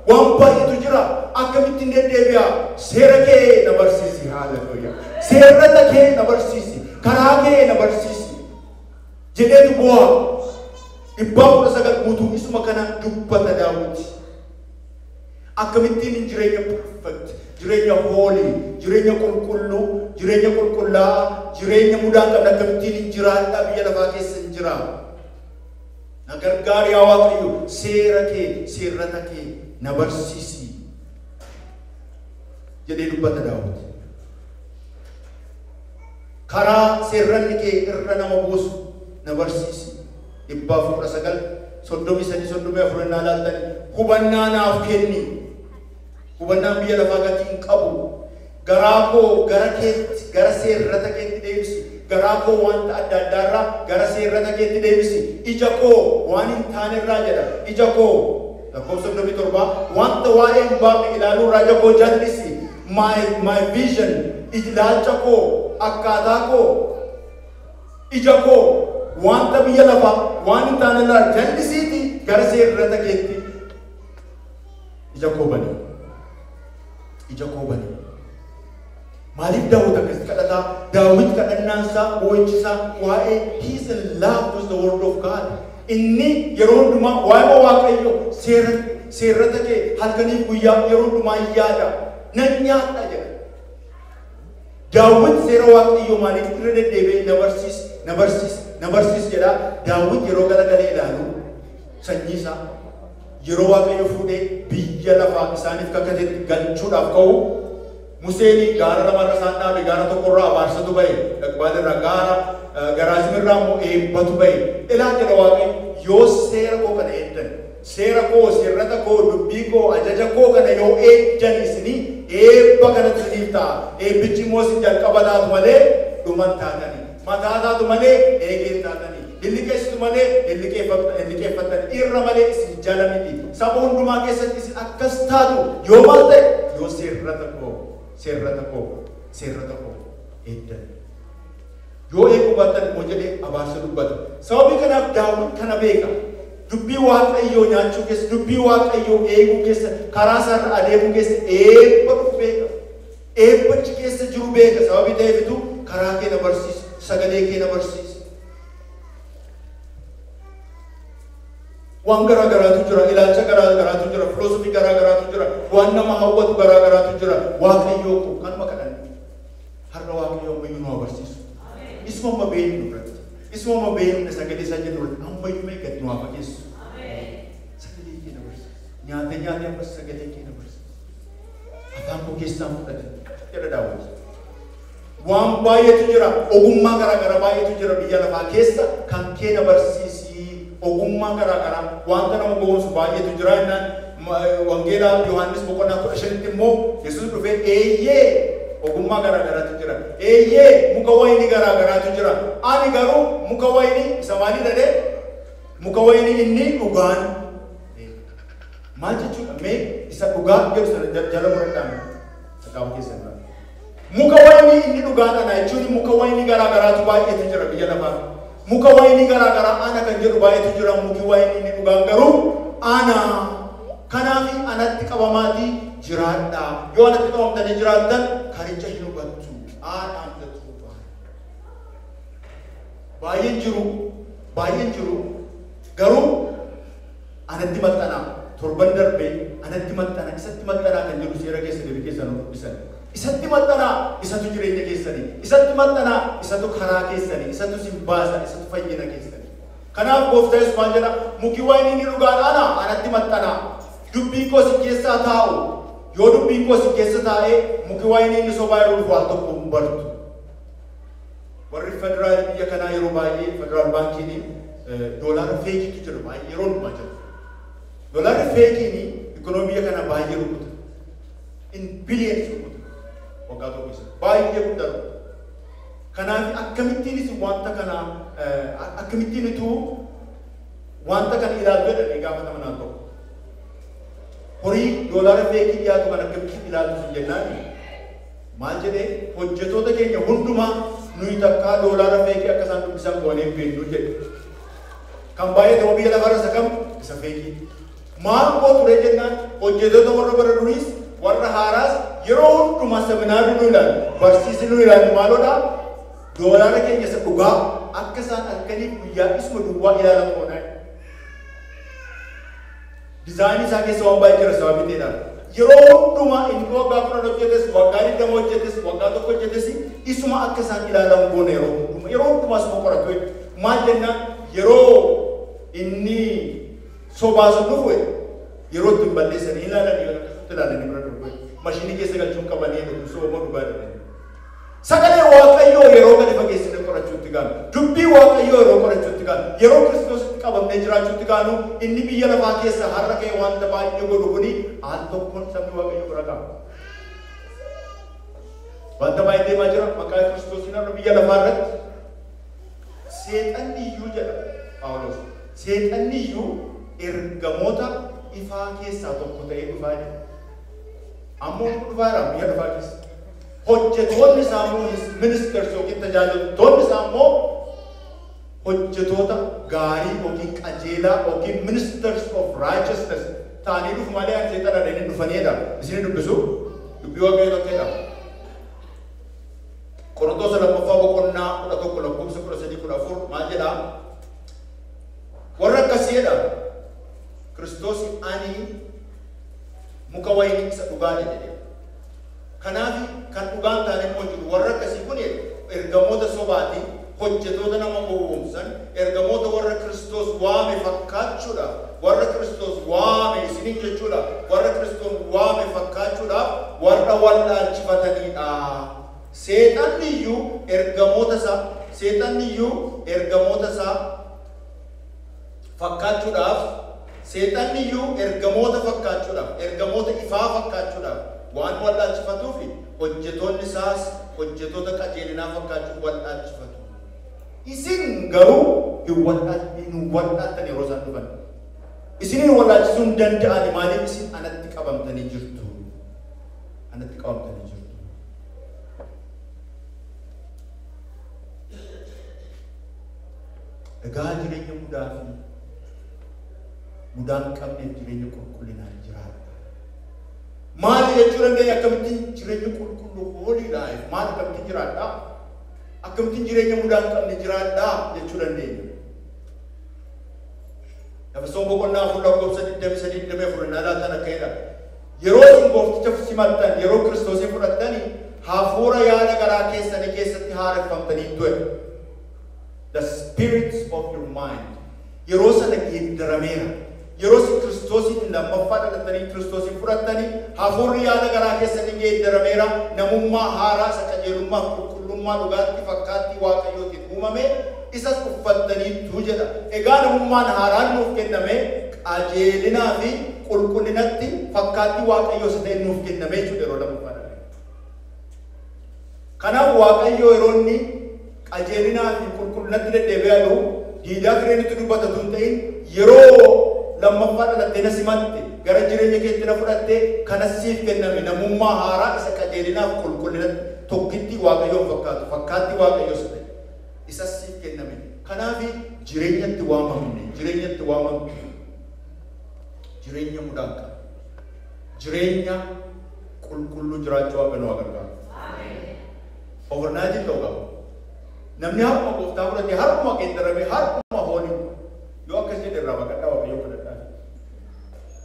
Waan baay'eetu jira. Akkamittiin deddeebi'aa? Seera kee na barsiisi. Haaleluyyaa. Seerrata kee na barsiisi. Karaa kee na barsiisi. Jedheetu bu'aa. 19 guutuu isuma kana dubbata Daawit. Akkamittiin jireenya perfect jireenya hoolii, jireenya qulqulluu, jireenya qulqullaa'aa, jireenya mudaan qabna akkamittiin jiraadhaa biyya lafaa keessa hin jira. Na gargaari yaa Waaqayyo, seera kee, seerrata kee na barsiisi jedhee dubbata Daawit. Karaa seerranni kee irra nama buusu na barsiisi. 119:33 laaltanii hubannaa naaf kenni. Hubannaan biyya lafaa gatii hin qabu. Garaa koo gara keetti, gara seerrata keetti deebisi. Garaa koo wanta adda addaarraa gara seerrata keetti deebisi. Ija koo waan hin taanerraa jedha. Ija koo lakkoofsa 37 wanta waa'ee hin baafne ilaaluurraa ija koo jallisi. My vision, ilaalcha koo, akkaataa koo, ija koo wanta biyya lafaa waan hin taanerraa jallisiiti gara seerrata keetti ija koo bani. Ija koo bani. Maaliif Daawit akkas kadhata? Daawit kadhannaansaa boo'ichisaa waa'ee he is in love with the word of God. Inni yeroo hundumaa waa'ee Waaqayyo seerrata kee halkaniif guyyaa yeroo hundumaa yaada. Nan nyaadha jedha. Daawit seera Waaqayyo maaliif irra deddeebi'ee na barsiis jedha. Daawit yeroo garagalee ilaalu sanyii isaa yeroo Waaqayyo fuudhee biyya lafaa isaaniif kakatetti galchuudhaaf ka'u Museen gaara lamarra isaan dhaabe gaara tokkorraa abaarsatu ba'e dhaqbaadirraa garaazimirraa immoo eebbatu ba'e. Ilaa jedha Waaqayyo yoo seera koo kana eeddan seera koo seerrata koo dubbii koo ajaja koo kana yoo eeddan isinii eebba kanatti isiniif ta'a. Eebbichi immoo isin jalqaba taatu malee dhuman taatanii mataa taatu malee eegeen taatanii hilliqeessitu malee hilliqeeffatanii irra malee isin jala miti. Saba hundumaa keessatti isin akkas taatu yoo maal ta'e yoo seerrata koo eeddan. Yoo eeguu baattan immoo jedhee abaarsa dubbata. Sababii kanaaf Daawit kana beeka. Dubbii Waaqayyoo nyaachuu keessa, dubbii Waaqayyoo eeguu keessa, karaa isaarra adeemuu keessa eebba dhufu beeka. Eebbachi keessa jiru beeka. Sababii ta'eefitu karaa kee na barsiisa, sagalee kee na barsiisa. Waan garaagaraatu jira, ilaalcha garaagaraatu jira, filoosofii garaagaraatu jira, waan nama hawwatu garaagaraatu jira. Waaqayyoo koo kanuma kadhanne har'a Waaqayyoo ammayyuu nu barsiisu. Isuma beenu irratti, isuma beenu sagalee isaa jennu irratti ammayyuu mee gadi nu fageessu. Sagalee kee na barsiisu. Nyaatee ammas sagalee kee na barsiisu. Afaan koo keessaa fudhate jedha Daawit. Waan baay'eetu jira, ogummaa garaagaraa baay'eetu jira biyya lafaa keessa kan kee na barsiisi. Ogummaa garaagaraa wanta nama gowwoomsu baay'eetu jira jennaan wangeelaa Yohaannis boqonnaa 15 immoo Yesuus dhufee eeyyee ogummaa garaagaraatu jira. Eeyyee muka wayinii garaagaraatu jira. Ani garuu muka wayinii isa maalii dhadhee muka wayinii inni dhugaan maal jechuudha mee isa dhugaa jedhu sana jala muradhaan sakaama keessan dha. Muka wayinii inni dhugaadha jechuun muka wayinii garaagaraatu baay'eetu jira biyya lafaa. Muka wayinii garaagaraa ana kan jedhu baay'eetu jira. Muki wayinii inni dhugaan garuu ana. Kanaaf anatti qabamaatii jiraadha. Yoo anatti qabamtanii jiraattan karicha hin hubattu. Aanaan dadhuuba. Baay'een jiru. Garuu anatti maxxanaa. Torban darbee anatti maxxanaa, isatti maxxanaa kan jedhu seera keessa deebii keessa nu dubbisan. Isatti maxxanaa isatu jireenya keessanii. Isatti maxxanaa isatu karaa keessanii. Isatu sin baasa, isatu fayyina keessanii. Kanaaf gooftaa Yesuus maal jedha? Muki wayinii inni dhugaan ana anatti maxxanaa. Dubbiin koo si keessaa taa'u. Yoo dubbiin koo si keessa taa'ee muki wayinii inni sobaa yeroo dhufu al tokko hin bartu. Warri federaal biyya kanaa yeroo baay'ee federaal baankiin doolaara feekiitu jira baay'ee yeroo dhumaa jira. Doolaara feekiin ikonoomii biyya kanaa baay'ee rukuta. In billions rukuta. Waggaa tokko isa baay'ee guddaa rukuta. Kanaaf akkamittiinis wanta kana akkamittiinitu wanta kana ilaaluu jedhanii gaafatama naan tokko. Horii doolaara feekii dhiyaatu kan akkamitti ilaaltu sun jennaan maal jedhee hojjetoota keenya hundumaa nuyi takkaa doolaara feekii akka isaan dubbisan goonee beeknu jedhe. Kan baay'ee ta'uu biyya lafarra isa kam isa feekii. Maal koo ture jennaan hojjetoota warra bara duriis warra haaraas yeroo hundumaa seminaarri nu ilaalu barsiisni nu ilaalu maaloodha doolaara keenya isa dhugaa akka isaan halkanii guyyaa isuma duwwaa ilaalan oonaa. Dizaayinii isaa keessa waan baay'ee jira sababii ta'edha. yeroo hundumaa inni waggaa 10 hojjetes waggaa 20 hojjetes waggaa 1 hojjetes isuma akka isaan ilaalan goone yeroo hundumaa isuma qoratu maal jennaan yeroo inni sobaasu dhufu yeroo itti balleessan ilaalan ilaalan bira dhufu mashiinii keessa galchuun qabanii sooma dhugaa sagalee waaqayyoo yeroo gadi fageessine qorachuutti gaanu dubbii waaqayyoo yeroo qorachuutti gaanu yeroo Kiristoositti qabamnee jiraachuutti gaanu inni biyya lafaa keessa har'a ka'e wanta baay'ee godhu kuni al tokkoon sabni waaqayyoo bira ga'a. Wanta baay'ee deemaa jira maqaa Kiristoosiin har'a biyya lafaa irratti seexanni iyyuu jedha Phaawulos. Seexanni iyyuu ergamoota ifaa keessaa tokko ta'ee dhufaa jira. Ammoo dhufaadha biyya lafaa keessa. Hojjetoonni isaa immoo ministeers yookiin tajaajiltoonni isaa immoo hojjetoota gaarii yookiin qajeelaa yookiin ministers of righteousness ta'anii dhufu malee ani seexanadha inni dhufaneedha. Isin dubbisu dubbii waaqayyoo tokkeedha. Qorontos lammaffaa boqonnaa 11 lakkoofsa 13-14 maal jedha? Warra akkasiidha. Kiristoos ani muka wayinii isa dhugaa jedhe. Kanaaf kan dhugaan taane immoo jiru warra akkasii kun ergamoota sobaati hojjetoota nama gowwoomsan ergamoota warra Kiristoos waame fakkaachuudhaaf warra Kiristoos waame isiniin jechuudha warra Kiristoos waame fakkaachuudhaaf warra wallaalchifataniidha. Seexanni iyyuu ergamoota isaa fakkaachuudhaaf seexanni iyyuu ergamoota fakkaachuudhaaf ergamoota ifaa fakkaachuudhaaf waan wallaalchifatuuf hojjetoonni isaas hojjetoota qajeelinaa fakkaachuuf wallaalchifatu. Isin garuu hin wallaaltan yeroo isaan dhufan. Isinin wallaalchisuu hin danda'ani maaliif isin anatti qabamtanii jirtu. Anatti qabamtanii jirtu. Egaa jireenya mudaa fi mudaan qabneef jireenya qulqullinaan jiraata. Maali jechuun dandeenye akkamittiin jireenya qulqulluu hooliidhaaf maal akkamittiin jiraadhaa? Akkamittiin jireenya mudaa hin qabne jiraadhaa jechuu dandeenya. Efesoon boqonnaa 4:23-24 laatan akka jedha. Yeroo isin goofticha simattan yeroo Kiristoosin fudhattanii hafuura yaada garaa keessanii keessatti haareffamtanii ture. The spirits of your mind. Yeroo sana geeddarameera. Yeroo isin Kiristoosin lammaffaa dhalattanii Kiristoosin fudhattanii hafuurri yaada garaa keessanii geeddarameera. Namummaa haaraa isa qajeelummaa fi qulqullummaa dhugaatti fakkaattii waaqayyootiin uumame isas uffattaniitu jedha. Egaa namummaan haaraan nuuf kenname qajeelinaa fi qulqullinatti fakkaattii waaqayyoo isa ta'e nuuf kenname jechuudha yeroo lammaffaa dhalate. Kanaaf waaqayyoo yeroo inni qajeelinaa fi qulqullinatti deddeebi'aa jiru diidaa fireenitti dubbatatu hin ta'in yeroo lammaffaa dhalattee na simatte gara jireenya keetti na fudhattee kanas siif kenname namummaa haaraa isa qajeelinaaf qulqullinatti tokkitti waaqayyoon fakkaatti waaqayyoo isa ta'e isas siif kenname. Kanaaf jireenyatti waamamne jireenya mudaa qaba. Jireenya qulqulluu jiraachuu akka nu gargaaru. Overnight ta'uu qaba. Namni haruma gooftaa fudhate haruma geeddarame haruma hoolii yoo akkas jedhe irraa baqadhaa waaqayyoo fudhadhaa.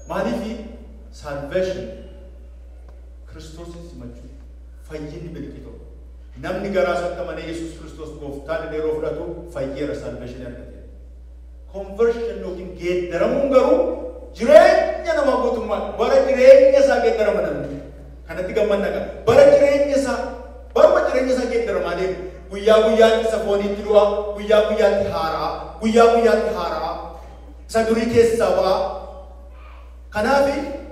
Maaliif salvation Kiristoosin simachuu fayyinni bilqii tokko namni garaa isaatti amanee Yesuus Kiristoos gooftaan yeroo fudhatu fayyeera salvation argate. Conversion yookiin geeddaramuun garuu jireenya nama guutummaa bara jireenya isaa geeddarama namni kanatti gammanna qaba. Bara jireenya isaa geeddaramaa deemu. Guyyaa guyyaatti isa fooniitti du'a, guyyaa guyyaatti haaraa, isa durii keessaa ba'a. Kanaaf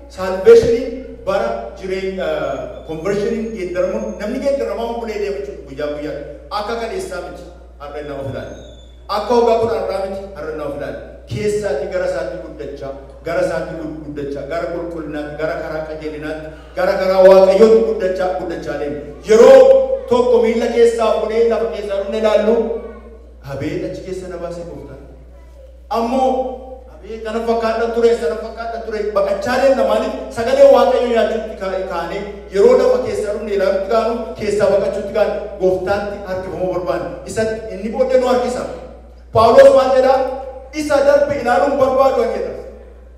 salvationiin bara jireenya conversioniin geeddaramuun namni geeddaramaa bulee deemu jechuudha guyyaa guyyaatti. Akka kaleessaa miti har'a nama filaani. Akka waggaa 10 miti har'a nama filaani. Keessaatti gara isaatti guddachaa, gara qulqullinaatti, gara karaa qajeelinaatti, gara karaa waaqayyootti guddachaa deemu. Yeroo tokko miila keessaa fuudhee lafa keessaa dhufne ilaallu habee achi keessa na baasee gooftaan. Ammoo habee kana fakkaadha ture baqachaa deemna maaliif sagalee waaqayyoo nyaachuutti kaanee yeroo lafa keessaa dhufne ilaalutti kaanu keessaa baqachuutti kaanu gooftaatti harkifamuu barbaanne. Isatti inni booddee nu harkisa. Phaawulos maal jedhaa? Isa darbe ilaaluun barbaadu jedha.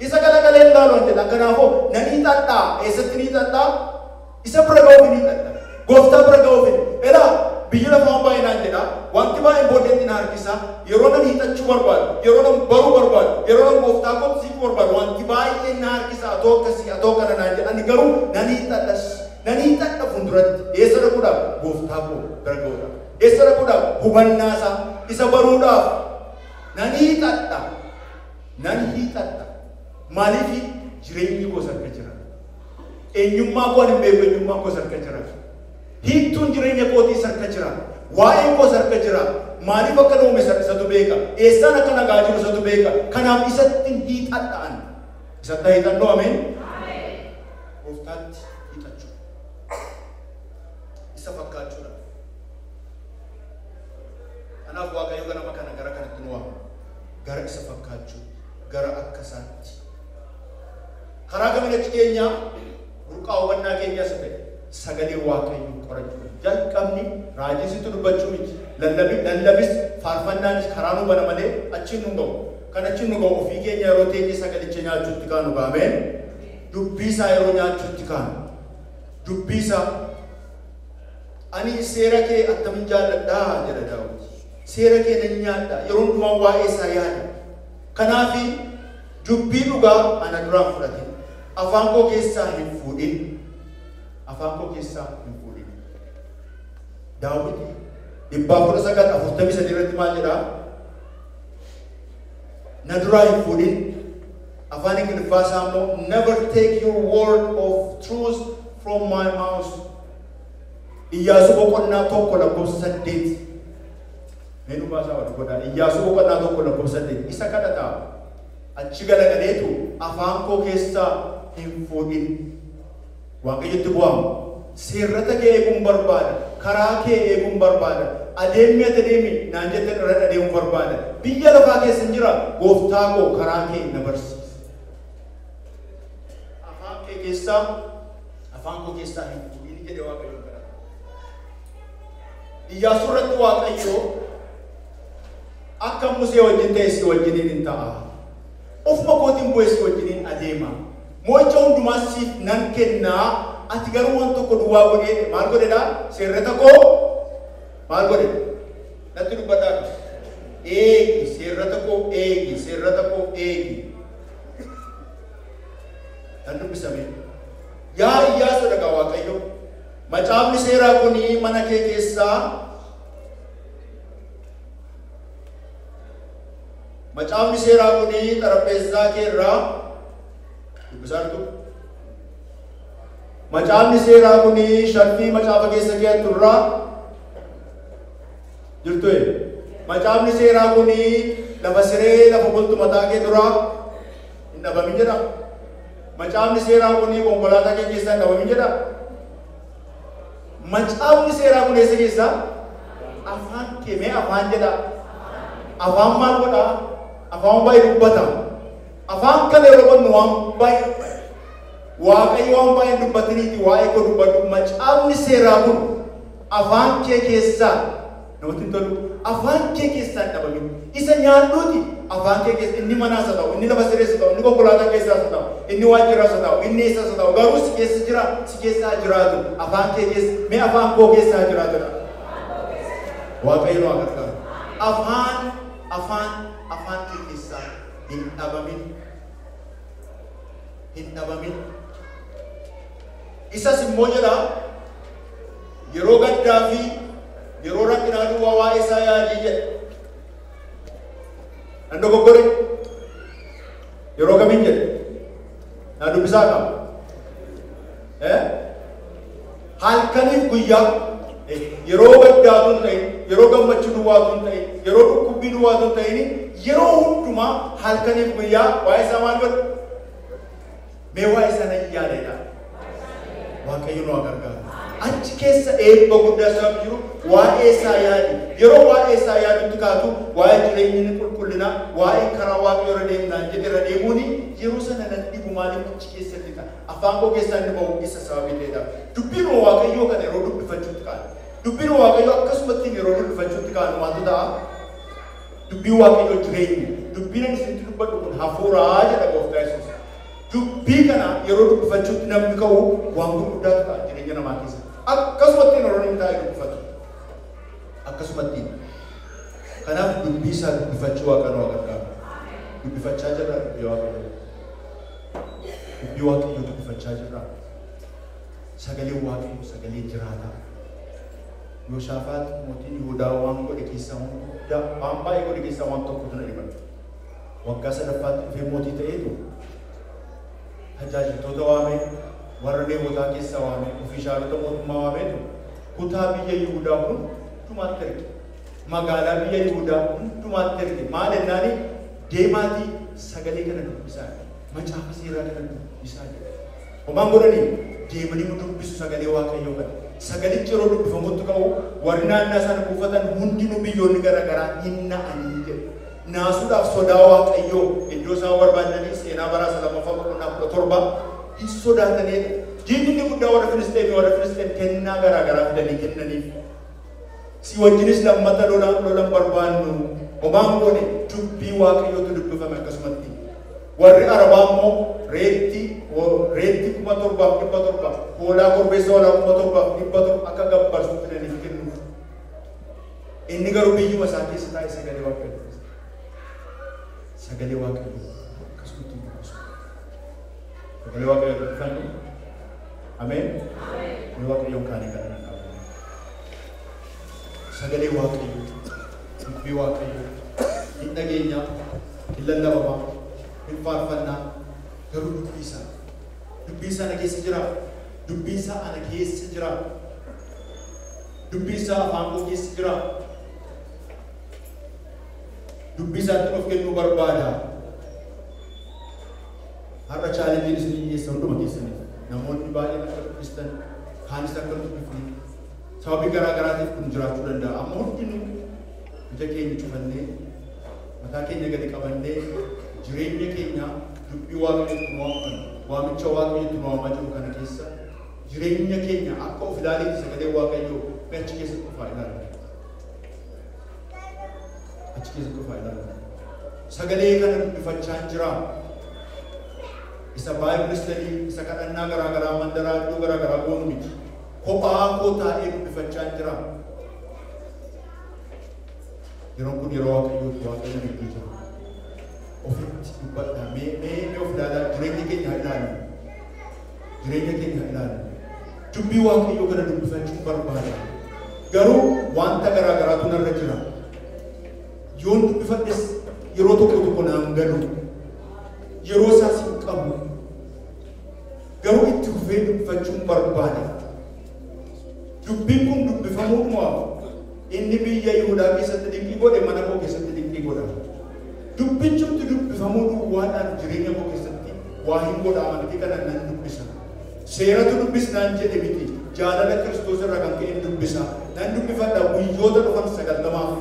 Isa galagaleen laaluun jedha. Kanaafuu nanii xadhaa eessatti ni xadhaa isa bira ga'uuf ni xadhaa. Gooftaa bira ga'uuf elaa biyya lafaa baay'inaan jedha. Wanti baay'een booddeetti na harkisa. Yeroo nan hiixachuu barbaadu, yeroo nan baruu barbaadu, yeroo nan gooftaa qottisiifuu barbaadu wanti baay'een na harkisa atoo akkasii atoo kana naan jedhani garuu nan hiixadhas. Nan hiixadha fuulduratti eessa dhaquudhaaf gooftaa koo bira ga'uudhaaf. Eessa dhaquudhaaf hubannaa isaa isa baruudhaaf nan hiixadha. Nan hiixadha. Maaliif jireenyi koo sarka jira. Eenyummaa koo hin beeku eenyummaa koo sarka jira. Hiiktuun jireenya kootii sarka jira. Waa'een koo sarka jira. Maaliif akka uume isatu beeka. Eessaan akka nagaa jiru isatu beeka. Kanaaf isatti hiixadhaan. Isatti hiixannoo ameen. Gooftaatti hiixachuu. Isa fakkaachuudha. Kanaaf Waaqayyo ganama kana gara kanatti nu waama. Gara isa fakkaachuu. Gara akka isaatti. Karaa gammachi keenya burqaa hubannaa keenya isa ta'e sagalee Waaqayyoo qorachuu. Jalqabni raajisitu dubbachuu miti. Lallabis faarfannaanis karaa nu bana malee achiin nu ga'u. Kan achiin nu ga'u ofii keenya yeroo teenye sagalicha nyaachuutti kaanu gaameen. Dubbisaa yeroo nyaachuutti kaanu. Dubbisaa ani seera kee attamiin jaalladhaa jedha Daawit. Seera kee nan nyaadha yeroo hundumaa waa'ee isaa yaada. Kanaafi dubbii dhugaa ana duraan fudhate. Afaan koo keessaa hin fuudhin. Afaan koo keessaa hin fuudhin. Daawit 1943 irratti maal jedhaa? Na duraa hin fuudhin. Afaan Ingiliffaa isaa immoo never take your word of truth from my mouth. Iyyaasuu boqonnaa tokko lakkoofsa 8. Meenuu baasaa wal godhaa. Iyyaasuu boqonnaa tokko lakkoofsa 8. Isa kadhataa. Achi galagaleetu afaan koo keessaa hin fuudhin. Waaqayyotti bu'aamu. Seerrata kee eeguun barbaada. Karaa kee eeguun barbaada. Adeemmi ati deemi naan jette irra adeemuun barbaada. Biyya lafaa keessa hin jira. Gooftaa koo karaa kee na barsiisa. Afaan koo keessaa hin fuudhin jedhe Waaqayyo kadhata. Iyyaasuu irratti Waaqayyo akka Musee wajjin ta'e si wajjiniin hin ta'a. Ofuma kootiin bu'ee si wajjiniin adeema. Mo'icha hundumaa siif nan kennaa. Ati garuu waan tokko duwwaa godhee maal godhedhaa? Seerrata koo maal godhe? Natti dubbadhaa. Eegi seerrata koo eegi seerrata koo eegi. Kan dubbisame. Yaa Iyyaasuu dhagaa Waaqayyo. Macaafni seeraa kuni mana kee keessaa Macaafni seeraa kuni xarapheessaa kee irraa dubbisaartu. Macaafni seeraa kuni shalfii macaafa keessa kee turraa jirtu. Macaafni seeraa kuni lafa siree lafa bultu mataa kee duraa hin dhabamin jedha. Macaafni seeraa kuni konkolaataa kee keessaa hin dhabamin jedha. Macaafni seeraa kun eessa keessaa? Afaan kee mee afaan jedha. Afaan maal godhaa? Afaan baay'ee dubbata. Afaan kana yeroo bannu waan baay'ee Waaqayyo waan baay'ee dubbataniiti waa'ee koo dubbadhu. Macaafni seeraa kun afaan kee keessaa namatti hin tolu. Afaan kee keessaa hin dhabamin. Isa nyaadhuuti afaan kee keessa inni manaas haa ta'u, inni lafa sirees haa ta'u, inni konkolaataa keessaas haa ta'u, inni waajjiraas haa ta'u, inni eessaas haa ta'u, garuu si keessa jira, si keessaa jiraatu. Afaan kee keessa mee afaan koo keessaa jiraatudha. Waaqayyo nu haa gargaaru. Afaan kee keessaa hin dhabamin. Hin dhabamin. Isas immoo jedha yeroo gaddaa fi yeroo rakkinaa duwwaa waa'ee isaa yaadii jedha. Nan dogoggore yeroo kamiin jedhe naa dubbisaa qaba. Halkaniif guyyaa yeroo gaddaatu hin ta'in, yeroo gammachuu duwwaatu hin ta'in, yeroo dhukkubbii duwwaatu hin ta'in, yeroo hundumaa halkaniif guyyaa waa'ee isaa maal godhu? Mee waa'ee isaa nan yaadedha. Waaqayyo nu haa gargaaru. Achi keessa eebba guddaa sabab jiru waa'ee isaa yaadi. Yeroo waa'ee isaa yaadutti kaatu waa'ee jireenya qulqullinaa, waa'ee karaa Waaqayyo irra deemnaan jedhe irra deemuuni yeroo sana nan dhibu maaliif achi keessatti ta'a. Afaan koo keessaa inni ba'u isa sababii ta'edha. Dubbiin Waaqayyoo kana yeroo dubbifachuutti kaanu. Dubbiin Waaqayyoo akkasumatti yeroo dubbifachuutti kaanu maaltu ta'a? Dubbiin Waaqayyoo jireenya. Dubbiin ani isinitti dubbadhu kun hafuuraa jedha Gooftaa Yesuus. dubbii kana yeroo dubbifachuutti namni ka'u waan gurguddaa ta'a jireenya namaa keessa. Akkasumatti yeroo namni taa'ee dubbifatu. Akkasumatti. Kanaaf dubbii isaa dubbifachuu Waaqaan waa gargaara. Dubbifachaa jirra dubbii Waaqayyoo. Dubbii Waaqayyoo dubbifachaa jirra. Sagalee Waaqayyoo sagalee jiraataa. Yooshaafat mootiin Yihuudaa waan godhe keessaa hundaa waan baay'ee godhe keessaa waan tokkotu na dhibame. Waggaa sadaffaatti dhufee mootii ta'eetu tajaajiltoota waamee warra Lewwotaa keessaa waamee ofiishaalota mootummaa waameetu kutaa biyya Yihuudaa hundumaatti erge. Magaalaa biyya Yihuudaa hundumaatti erge. Maal jennaani deemaatii sagalee kana dubbisaa macaafa seeraa kana dubbisaa jedhe. Homaan godhanii deemanii dubbisu sagalee Waaqayyoo kana. Sagalichi yeroo dubbifamutti ka'u warri naannaa sana buufatan hundinuu biyyoonni garaagaraa hin na'anii jedhe. Naasuudhaaf sodaa Waaqayyoo iddoo isaan barbaadanii seenaa bara 2:17 hin sodaatanidha. Diinni guddaa warra Filisxeem kennaa garaagaraa fidanii kennaniif. Si wajjinis lammata lolan barbaannu homaan godhe dubbii Waaqayyootu dubbifame akkasumatti. Warri Arabaa immoo reetti 7,700 hoolaa korbeessa hoolaa 7,700 akka gabbarsu fidaniif kennuuf. Inni garuu biyyuma isaa keessa taa'e sagalee Waaqayyoo. Sagalee Waaqayyoo akkasumatti dubbisu. Sagalee Waaqayyoo dubbifannu. Ameen. Sagalee Waaqayyoon kaanii kadhannaa qabu. Sagalee Waaqayyoo, dubbii Waaqayyoo, hin dhageenya, hin lallabama, hin faarfannaa, garuu dubbii isaa ana keessa jira. Dubbii isaa ana keessa jira. Dubbii isaa afaan koo keessa jira. Dubbii isaatti of kennuu barbaada. Har'a chaalenjiin isin dhiyeessa hunduma keessaniif. Namoonni baay'een akka dubbistan, kaanis akka dubbifne sababii garaagaraatiif kun jiraachuu danda'a. Amma hundinuu ija keenya cufannee, mataa keenya gadi qabannee, jireenya keenya dubbii Waaqayyootti waamaman, waamicha Waaqayyootti waamaa jiru kana keessa jireenya keenya akka of ilaaleetti sagalee Waaqayyoo achi keessatti qofaa ilaalla. Achi keessatti qofaa ilaalla. Sagalee kana dubbifachaa jira. Isa Baay'ee Kiristaanii, isa kadhannaa garaagaraa, mandaraa iddoo garaagaraa goonu miti. Kophaa koo taa'ee dubbifachaa jira. Yeroon kun yeroo Waaqayyootti Waaqayyo gidduu jira. Ofitti dubbadhaa. Mee of ilaalaa jireenya keenya haa ilaallu. Jireenya keenya haa ilaallu. Dubbii Waaqayyoo kana dubbifachuu barbaada. Garuu wanta garaagaraatu narra jira. Yoon dubbifadhes yeroo tokko naan galu. Yeroo isaas hin qabu. Garuu itti fufee dubbifachuun barbaada. Dubbiin kun dubbifamuudhumaaf inni biyya Yihuudaa keessatti dinqii godhe mana koo keessatti dinqii godha. Dubbichumti dubbifamuu duwwaadhaan jireenya koo keessatti waa hin godha amantii kana nan dubbisa. Seeratu dubbisnaan jedhe miti. Jaalala Kiristoos irraa kan ka'e dubbisa. Nan dubbifadha guyyoota dhufan 90.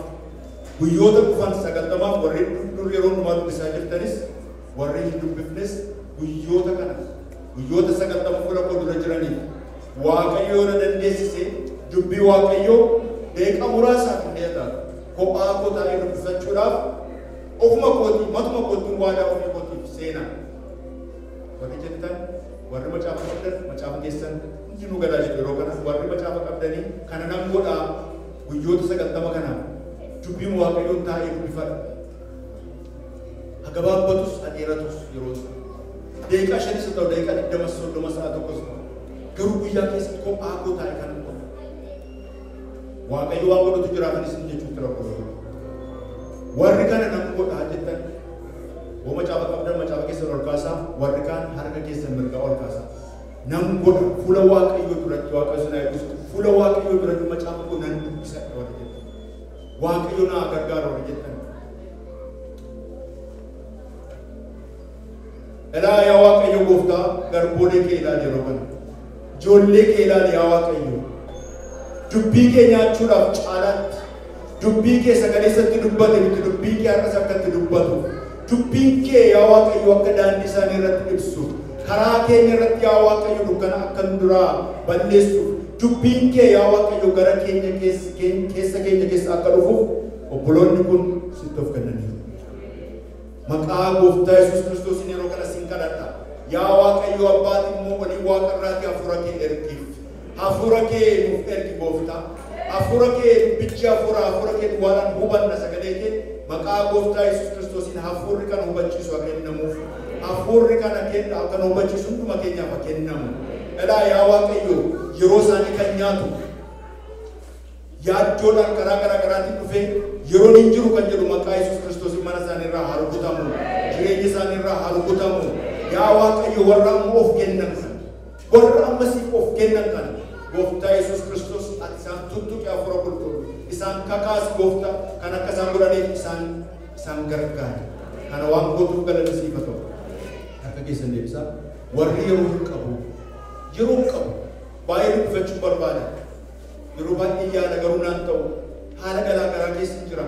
Guyyoota dhufan 90 warri dur yeroo numaa dubbisaa jirtanis warri hin dubbifnes guyyoota kana guyyoota 90 fuula koo dura jiraniif Waaqayyoo na dandeessise dubbii Waaqayyoo deeqa muraasaaf hin dheetaa kophaa koo taa'ee dubbifachuudhaaf ofuma kootii matuma kootiin waadaa ofii kootiif seenaa. Warri jettan warri macaafa qabdan macaafa keessan hundinuu gadaa jiru yeroo kana warri macaafa qabdanii kana nan godhaa guyyoota 90 kana dubbii Waaqayyoon taa'ee dubbifadha. Hagabaabatus adeeratus yeroo deeqa 5 ta'u deeqa 20 sa'a tokkos garuu guyyaa keessatti kophaa koo taa'ee kan godhu. Waaqayyo waan godhatu jiraatanis hin jechuutti rakkoo. Warri kana nan godhaa jettan hoo macaafa qabdan macaafa keessan ol kaasaa warri kaan harka keessan mirgaa ol kaasaa. Nan godha fuula Waaqayyoo duratti Waaqayyo sana eeguus fuula Waaqayyoo duratti macaafa koo nan dubbisa warri jettan. Waaqayyo naa gargaara warri jettan. Elaa yaa Waaqayyo gooftaa garboolee kee ilaali yeroo kana. Ijoollee kee ilaali yaa Waaqayyo. Dubbii kee nyaachuudhaaf caalaatti dubbii kee sagaleessatti dubbate miti dubbii kee har'as akkatti dubbatu. Dubbiin kee yaa Waaqayyo akka daandii isaanii irratti ibsu. Karaa keenya irratti yaa Waaqayyo dukkana akka duraa balleessu. Dubbiin kee yaa Waaqayyo gara keenya keessa akka dhufuuf obboloonni kun sitti of kennaniiru. Maqaa Gooftaa Yesuus Kiristoosiin yeroo kana sin kadhadha. yaa Waaqayyo Abbaan immoo walii waaqarraatti hafuura kee ergiif. Hafuura kee nuuf ergi Gooftaa. Hafuura kee dubbichi hafuura kee duwwaadhaan hubanna sagalee kee maqaa Gooftaa Yesuus Kiristoosiin hafuurri kan hubachiisu haa kennamuuf. Hafuurri kan hubachiisu hunduma keenyaaf haa kennamu. Edhaa yaa Waaqayyo yeroo isaanii kan nyaatu yaaddoodhaan karaa garaagaraatiin dhufee yeroo hin jiru kan jedhu maqaa Yesuus Kiristoosiin mana isaanii irraa haa rukutamu. Jireenya isaanii irraa haa rukutamu. Yaa Waaqayyo warra amma of kennan kan warra ammasiif of kennan kan Gooftaa Yesuus Kiristoos ati isaan tuttuqe hafuura qulqulluu isaan kakaasi Gooftaa kan akka isaan godhaniif isaan gargaari. Kana waan gootuuf galanni siif haa ta'u. Akka keessan deebisaa warri yeroo qabu baay'ee dubbifachuu barbaada. Yeroo baay'ee yaada garuu naan ta'u haala garaa garaa keessa jira.